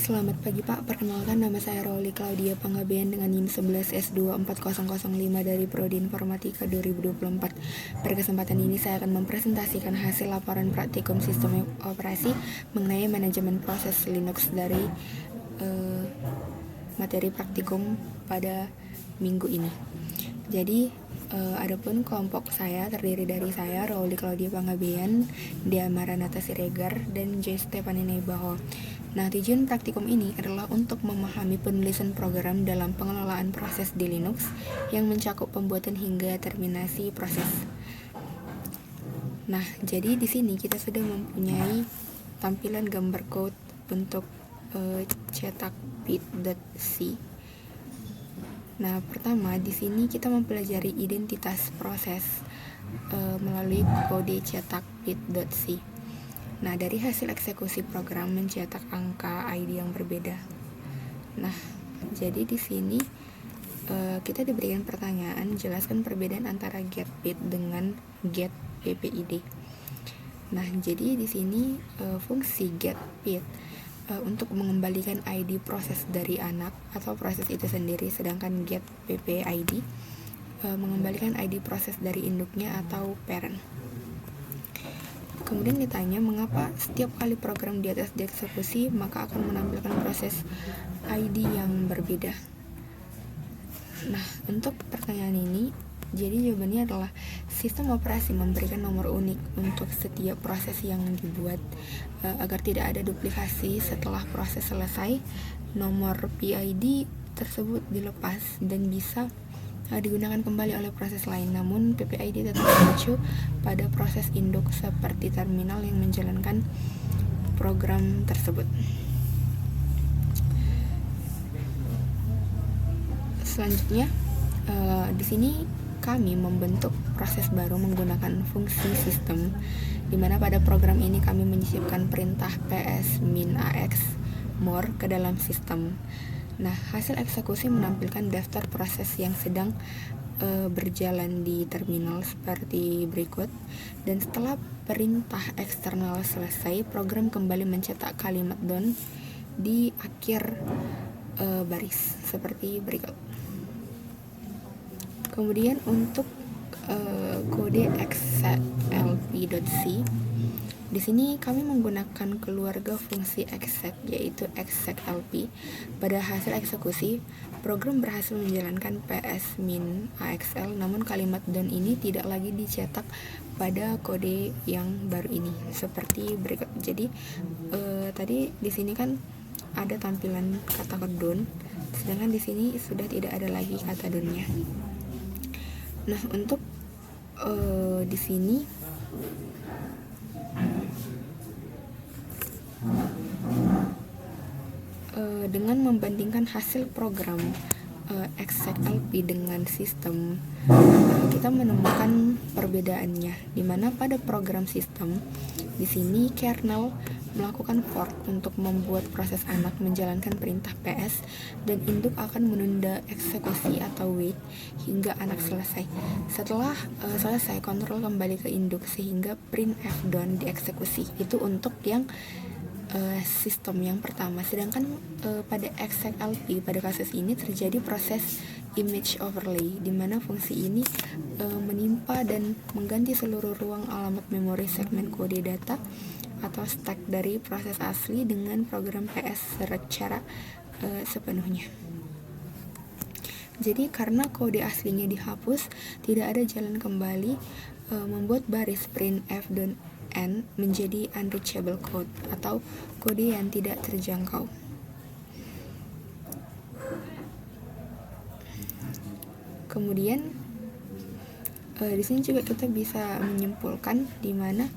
Selamat pagi Pak, perkenalkan nama saya Rauli Claudia Panggabean dengan NIM 11S24005 dari Prodi Informatika 2024. Pada kesempatan ini saya akan mempresentasikan hasil laporan praktikum sistem operasi mengenai manajemen proses Linux dari materi praktikum pada minggu ini. Jadi adapun kelompok saya terdiri dari saya, Rauli Claudia Panggabean, Dia Maranatha Siregar, dan Joy Stephanie Neibaho. Nah, tujuan praktikum ini adalah untuk memahami penulisan program dalam pengelolaan proses di Linux yang mencakup pembuatan hingga terminasi proses. Nah, jadi di sini kita sudah mempunyai tampilan gambar code untuk cetak bit.c. Nah, pertama di sini kita mempelajari identitas proses melalui kode cetak bit.c. Nah, dari hasil eksekusi program mencetak angka ID yang berbeda. Nah, jadi di sini kita diberikan pertanyaan, jelaskan perbedaan antara get bit dengan get PPID. Nah, jadi di sini fungsi get bit untuk mengembalikan ID proses dari anak atau proses itu sendiri, sedangkan get PPID mengembalikan ID proses dari induknya atau parent. Kemudian ditanya mengapa setiap kali program di atas dieksekusi maka akan menampilkan proses ID yang berbeda. Nah, untuk pertanyaan ini, jadi jawabannya adalah sistem operasi memberikan nomor unik untuk setiap proses yang dibuat agar tidak ada duplikasi. Setelah proses selesai, nomor PID tersebut dilepas dan bisa digunakan kembali oleh proses lain, namun PPID tetap mengacu pada proses induk seperti terminal yang menjalankan program tersebut. Selanjutnya, di sini kami membentuk proses baru menggunakan fungsi sistem, di mana pada program ini kami menyisipkan perintah ps-ax more ke dalam sistem. Nah, hasil eksekusi menampilkan daftar proses yang sedang berjalan di terminal seperti berikut. Dan setelah perintah eksternal selesai, program kembali mencetak kalimat done di akhir baris seperti berikut. Kemudian untuk kode execlp.c, di sini kami menggunakan keluarga fungsi exec, yaitu execlp. Pada hasil eksekusi, program berhasil menjalankan ps-axl, namun kalimat done ini tidak lagi dicetak pada kode yang baru ini seperti berikut. Jadi tadi di sini kan ada tampilan kata done, sedangkan di sini sudah tidak ada lagi kata done-nya. Nah, untuk di sini dengan membandingkan hasil program execlp dengan sistem, kita menemukan perbedaannya, di mana pada program sistem di sini kernel melakukan fork untuk membuat proses anak menjalankan perintah ps, dan induk akan menunda eksekusi atau wait hingga anak selesai. Setelah selesai, kontrol kembali ke induk sehingga printf done dieksekusi. Itu untuk yang sistem yang pertama. Sedangkan pada execlp, pada kasus ini terjadi proses image overlay, di mana fungsi ini menimpa dan mengganti seluruh ruang alamat memori segmen kode data atau stack dari proses asli dengan program ps secara sepenuhnya. Jadi karena kode aslinya dihapus, tidak ada jalan kembali, membuat baris printf done n menjadi unreachable code atau kode yang tidak terjangkau. Kemudian di sini juga kita bisa menyimpulkan di mana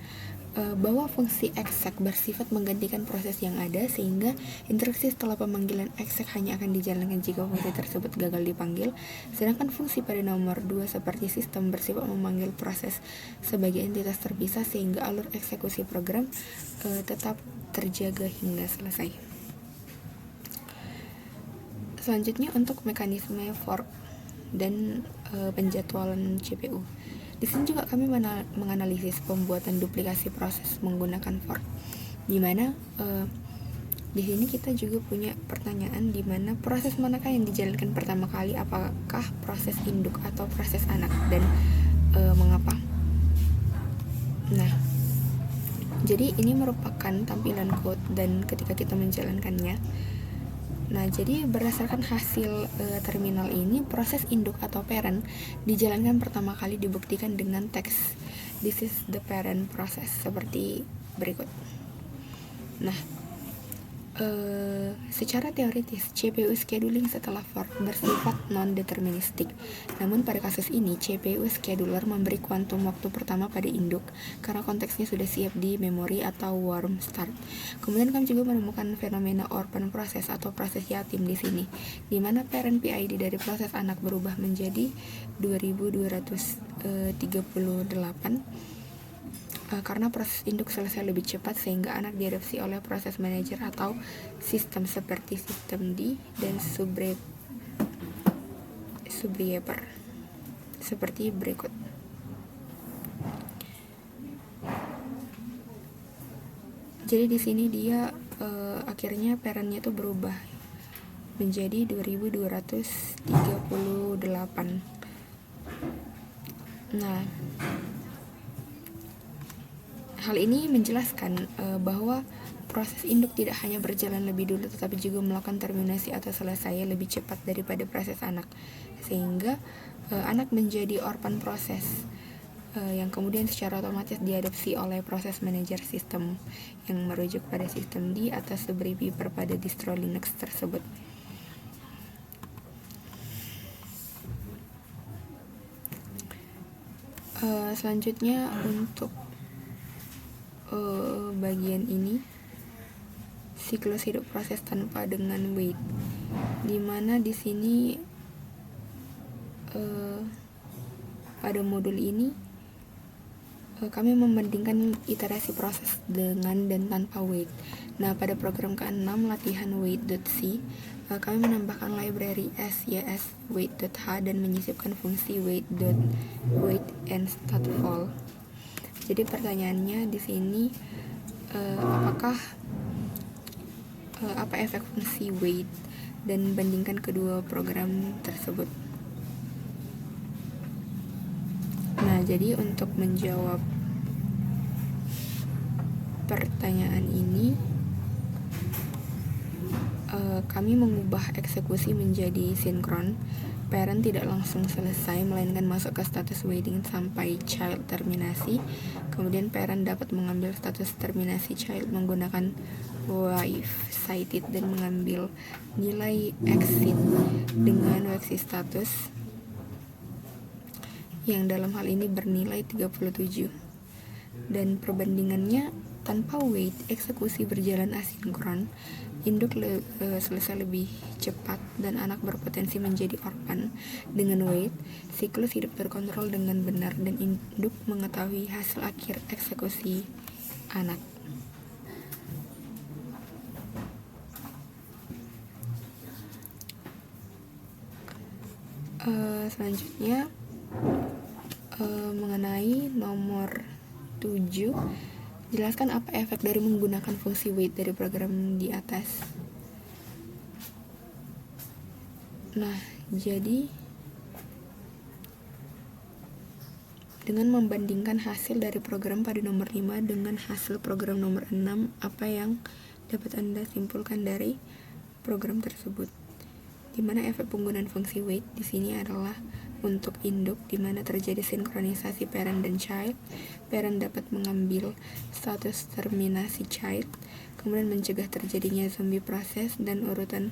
bahwa fungsi exec bersifat menggantikan proses yang ada, sehingga instruksi setelah pemanggilan exec hanya akan dijalankan jika fungsi tersebut gagal dipanggil. Sedangkan fungsi pada nomor 2 seperti sistem bersifat memanggil proses sebagai entitas terpisah, sehingga alur eksekusi program tetap terjaga hingga selesai. Selanjutnya untuk mekanisme fork dan penjadwalan CPU. Di sini juga kami menganalisis pembuatan duplikasi proses menggunakan fork, di mana Di sini kita juga punya pertanyaan di mana proses manakah yang dijalankan pertama kali, apakah proses induk atau proses anak, dan mengapa. Nah, jadi ini merupakan tampilan code dan ketika kita menjalankannya. Nah, jadi berdasarkan hasil terminal ini, proses induk atau parent dijalankan pertama kali dibuktikan dengan teks "This is the parent process" seperti berikut. Nah, secara teoritis CPU scheduling setelah fork bersifat non-deterministik. Namun pada kasus ini CPU scheduler memberi kuantum waktu pertama pada induk karena konteksnya sudah siap di memori atau warm start. Kemudian kami juga menemukan fenomena orphan process atau proses yatim di sini, di mana parent PID dari proses anak berubah menjadi 2238 karena proses induk selesai lebih cepat sehingga anak diadopsi oleh proses manajer atau sistem seperti sistem D dan subrieper seperti berikut. Jadi di sini dia akhirnya parentnya itu berubah menjadi 2238. Nah, hal ini menjelaskan bahwa proses induk tidak hanya berjalan lebih dulu tetapi juga melakukan terminasi atau selesai lebih cepat daripada proses anak, sehingga anak menjadi orphan proses yang kemudian secara otomatis diadopsi oleh proses manajer sistem yang merujuk pada sistem D atau subrieper pada distro Linux tersebut. Selanjutnya untuk bagian ini, siklus hidup proses tanpa dengan wait, dimana di sini pada modul ini kami membandingkan iterasi proses dengan dan tanpa wait. Nah, pada program ke-6 latihan wait.c, kami menambahkan library SYS wait.h dan menyisipkan fungsi wait and stateful. Jadi pertanyaannya di sini, apa efek fungsi wait, dan bandingkan kedua program tersebut. Nah, jadi untuk menjawab pertanyaan ini, kami mengubah eksekusi menjadi sinkron. Parent tidak langsung selesai, melainkan masuk ke status waiting sampai child terminasi. Kemudian parent dapat mengambil status terminasi child menggunakan wife cited dan mengambil nilai exit dengan wexit status yang dalam hal ini bernilai 37. Dan perbandingannya, tanpa wait, eksekusi berjalan asinkron, induk selesai lebih cepat dan anak berpotensi menjadi orphan. Dengan wait, siklus hidup terkontrol dengan benar dan induk mengetahui hasil akhir eksekusi anak. Selanjutnya mengenai nomor 7, jelaskan apa efek dari menggunakan fungsi wait dari program di atas. Nah, jadi dengan membandingkan hasil dari program pada nomor 5 dengan hasil program nomor 6, apa yang dapat Anda simpulkan dari program tersebut? Di mana efek penggunaan fungsi wait di sini adalah untuk induk, di mana terjadi sinkronisasi parent dan child. Parent dapat mengambil status terminasi child, kemudian mencegah terjadinya zombie proses, dan urutan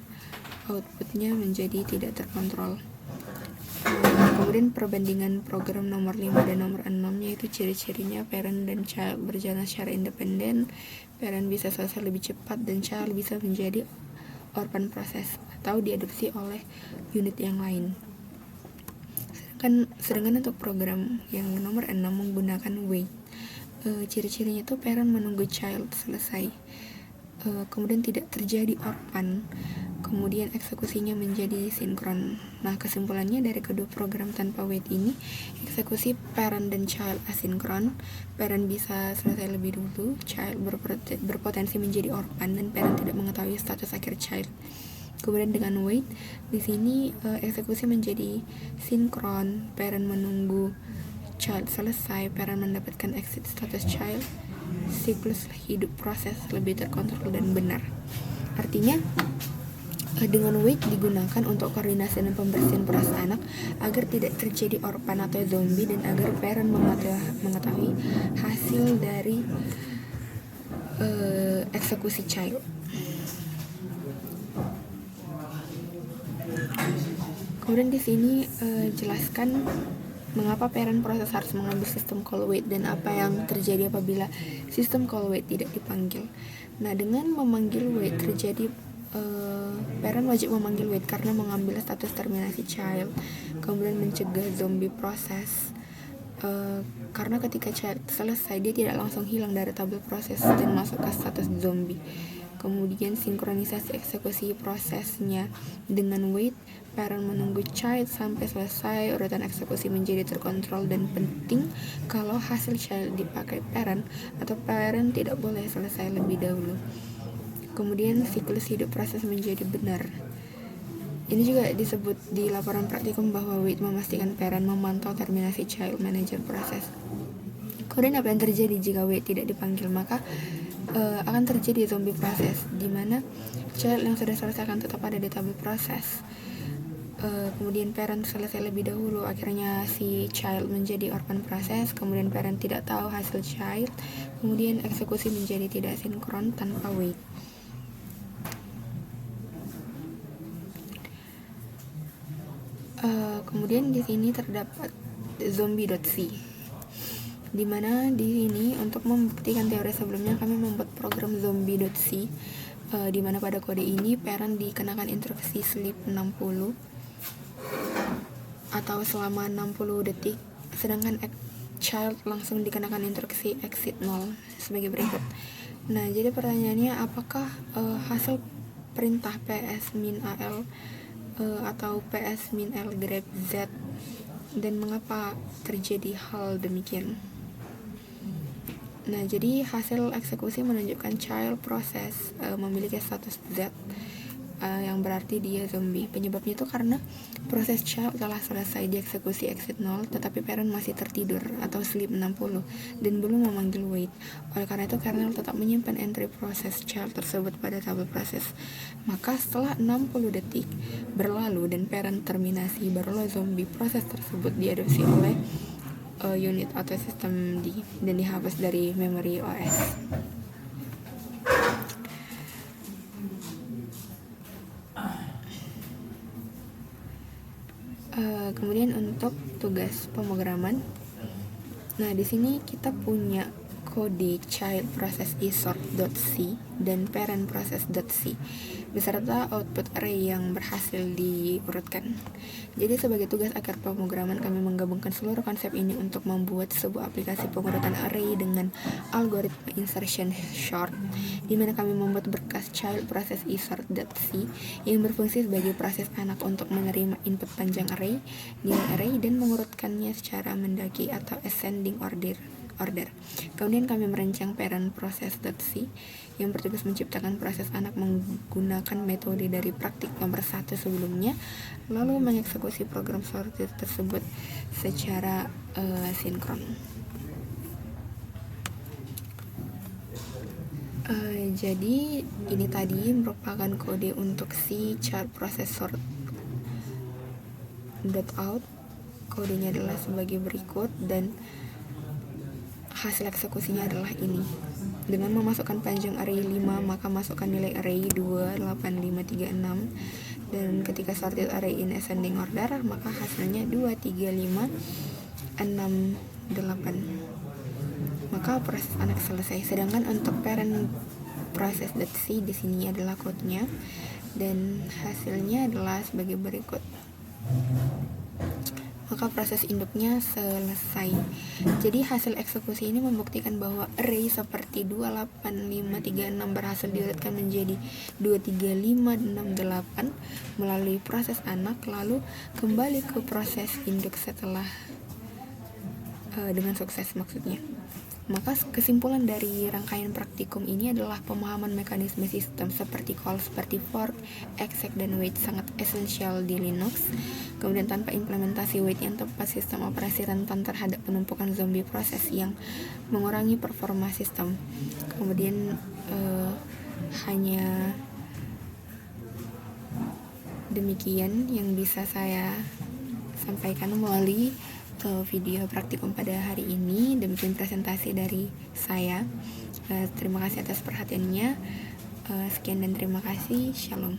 outputnya menjadi tidak terkontrol. Kemudian perbandingan program nomor 5 dan nomor 6, yaitu ciri-cirinya parent dan child berjalan secara independen, parent bisa selesai lebih cepat, dan child bisa menjadi orphan proses atau diadopsi oleh unit yang lain. Sedangkan untuk program yang nomor 6 menggunakan wait, ciri-cirinya itu parent menunggu child selesai, kemudian tidak terjadi orphan, kemudian eksekusinya menjadi sinkron. Nah, kesimpulannya dari kedua program tanpa wait ini, eksekusi parent dan child asinkron. Parent bisa selesai lebih dulu, child berpotensi menjadi orphan, dan parent tidak mengetahui status akhir child. Kemudian dengan wait, di sini eksekusi menjadi sinkron, parent menunggu child selesai, parent mendapatkan exit status child, siklus hidup proses lebih terkontrol dan benar. Artinya dengan wait digunakan untuk koordinasi dan pembersihan proses anak agar tidak terjadi orphan atau zombie, dan agar parent mengetahui hasil dari eksekusi child. Kemudian di sini jelaskan mengapa parent proses harus mengambil sistem call wait dan apa yang terjadi apabila sistem call wait tidak dipanggil. Nah, dengan memanggil wait terjadi parent wajib memanggil wait karena mengambil status terminasi child, kemudian mencegah zombie proses. Karena ketika child selesai, dia tidak langsung hilang dari tabel proses dan masuk ke status zombie. Kemudian sinkronisasi eksekusi prosesnya dengan wait, parent menunggu child sampai selesai, urutan eksekusi menjadi terkontrol, dan penting kalau hasil child dipakai parent atau parent tidak boleh selesai lebih dahulu. Kemudian siklus hidup proses menjadi benar. Ini juga disebut di laporan praktikum bahwa wait memastikan parent memantau terminasi child manager proses. Kemudian apa yang terjadi jika wait tidak dipanggil? Maka akan terjadi zombie proses, di mana child yang sudah selesai akan tetap ada di tabel proses. Kemudian parent selesai lebih dahulu, akhirnya si child menjadi orphan proses. Kemudian parent tidak tahu hasil child, kemudian eksekusi menjadi tidak sinkron tanpa wait. Kemudian di sini terdapat zombie.c, di mana di sini untuk membuktikan teori sebelumnya kami membuat program zombie.c, di mana pada kode ini parent dikenakan instruksi sleep 60 atau selama 60 detik, sedangkan child langsung dikenakan instruksi exit 0 sebagai berikut. Nah, jadi pertanyaannya, apakah hasil perintah ps-al atau ps-l grab z, dan mengapa terjadi hal demikian? Nah, jadi hasil eksekusi menunjukkan child proses memiliki status Z, yang berarti dia zombie. Penyebabnya itu karena proses child telah selesai dieksekusi exit 0, tetapi parent masih tertidur atau sleep 60 dan belum memanggil wait. Oleh karena itu, kernel tetap menyimpan entry proses child tersebut pada tabel proses. Maka setelah 60 detik berlalu dan parent terminasi, barulah zombie proses tersebut diadopsi oleh unit atau sistem D dan dihapus dari memori OS. Kemudian untuk tugas pemrograman, nah di sini kita punya kode child process isort.c dan parent process.c beserta output array yang berhasil diurutkan. Jadi sebagai tugas akhir pemrograman, kami menggabungkan seluruh konsep ini untuk membuat sebuah aplikasi pengurutan array dengan algoritma insertion sort, di mana kami membuat berkas child process isort.c yang berfungsi sebagai proses anak untuk menerima input panjang array, nilai array, dan mengurutkannya secara mendaki atau ascending order. Kemudian kami merancang parent process.c yang bertugas menciptakan proses anak menggunakan metode dari praktik nomor 1 sebelumnya, lalu mengeksekusi program sortir tersebut secara sinkron. Jadi ini tadi merupakan kode untuk si child process sort .out. Kodenya adalah sebagai berikut dan hasil eksekusinya adalah ini. Dengan memasukkan panjang array 5, maka masukkan nilai array 2, 8, 5, 3, 6. Dan ketika sorted array in ascending order, maka hasilnya 2, 3, 5, 6, 8. Maka proses anak selesai. Sedangkan untuk parent process.c di sini adalah kodenya dan hasilnya adalah sebagai berikut. maka proses induknya selesai. Jadi hasil eksekusi ini membuktikan bahwa array seperti 28536 berhasil diulatkan menjadi 23568 melalui proses anak, lalu kembali ke proses induk setelah dengan sukses maksudnya. Maka kesimpulan dari rangkaian praktikum ini adalah pemahaman mekanisme sistem seperti call, seperti fork, exec, dan wait sangat esensial di Linux. Kemudian tanpa implementasi wait yang tepat, sistem operasi rentan terhadap penumpukan zombie proses yang mengurangi performa sistem. Kemudian hanya demikian yang bisa saya sampaikan melalui video praktikum pada hari ini. Demikian presentasi dari saya. Terima kasih atas perhatiannya. Sekian dan terima kasih. Shalom.